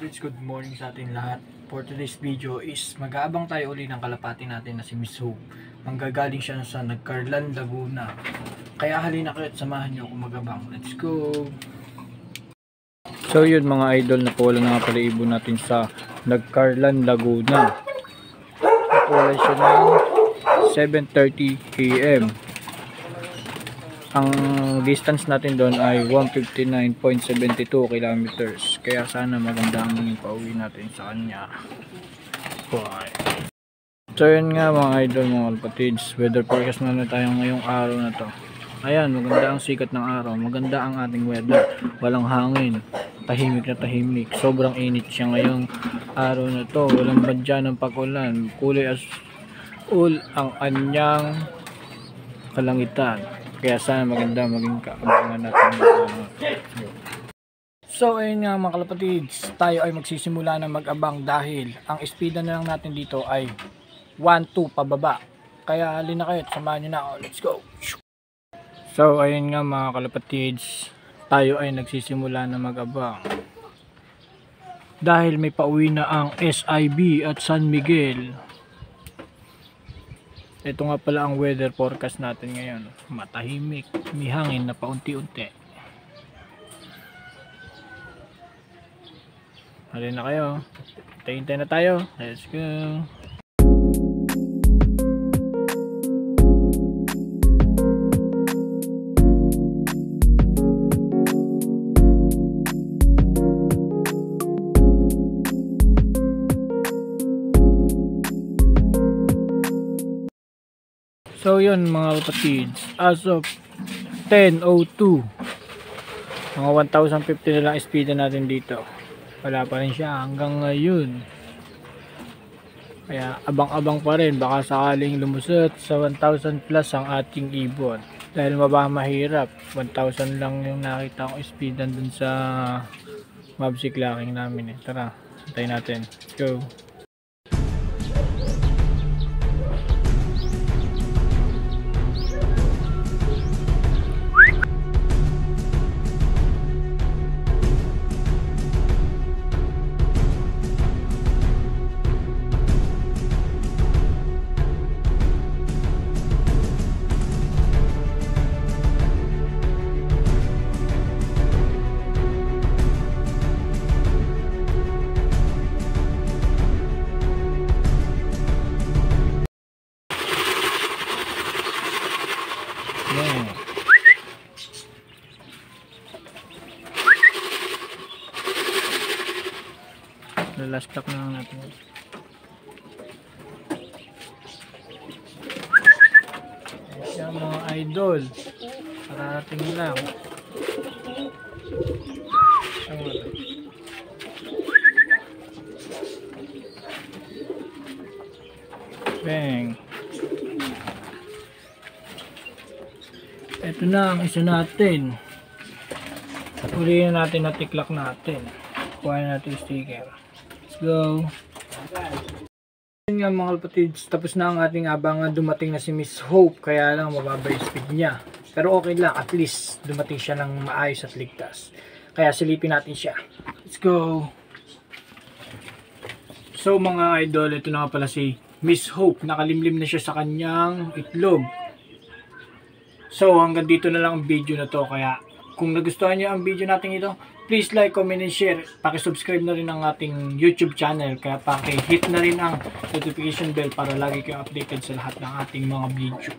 kapatids, good morning sa ating lahat. For today's video is mag-aabang tayo uli ng kalapati natin na si Miss Hope. Manggagaling siya sa Nagcarlan, Laguna. Kaya halina kayo at samahan nyo kung mag-abang. Let's go! So yun mga idol, napawala na nga pala ibon natin sa Nagcarlan, Laguna. Napawala siya ng 7:30 AM. Ang distance natin doon ay 159.72 kilometers. Kaya sana maganda ang pauwi natin sa kanya. Bye. So yun nga mga idol, mga kapatids, weather forecast na tayo ngayong araw na to. Ayan, maganda ang sikat ng araw, maganda ang ating weather, walang hangin, tahimik na tahimik. Sobrang init siya ngayong araw na to, walang badya ng pag-ulan, kulay as ul ang anyang kalangitan. Kaya sana maganda maging kaabangan natin. So ayun nga mga kalapatids, tayo ay magsisimula na mag-abang dahil ang speed na lang natin dito ay 1-2 pababa. Kaya halina kayo at samahan nyo na ako. Let's go! So ayun nga mga kalapatids, tayo ay nagsisimula na mag-abang. Dahil may pauwi na ang SIB at San Miguel. Ito nga pala ang weather forecast natin ngayon. Matahimik, may hangin na paunti-unti. Halina na kayo. Hintay na tayo. Let's go. So yun mga kapatids, as of 10:02, mga 1,050 na lang speed natin dito. Wala pa rin siya hanggang ngayon. Kaya abang-abang pa rin, baka sakaling lumusot sa 1,000 plus ang ating ibon. Dahil mahirap, 1,000 lang yung nakita kong speed dun sa mobsy clocking namin. Tara, hintayin natin. Let's go. Yeah. Last stop na lang natin. Ayan mga idol, parating lang. Bang. Ito na ang isa natin. Ulihin natin na tiklak natin. Kuha natin yung sticker. Let's go. Yun nga mga kapatids, tapos na ang ating abangan. Dumating na si Miss Hope. Kaya lang mababa yung speed niya. Pero okay lang, at least dumating siya ng maayos at ligtas. Kaya silipin natin siya. Let's go. So mga idol, ito na nga pala si Miss Hope. Nakalimlim na siya sa kanyang itlog. So hanggang dito na lang ang video na to. Kaya kung nagustuhan niyo ang video natin ito, please like, comment, and share. Paki-subscribe na rin ang ating YouTube channel. Kaya paki-hit na rin ang notification bell para lagi kayong updated sa lahat ng ating mga video.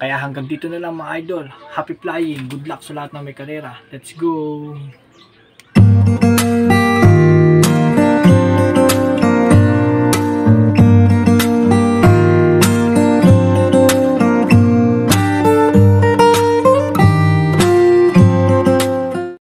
Kaya hanggang dito na lang mga idol. Happy flying. Good luck sa lahat ng may karera. Let's go!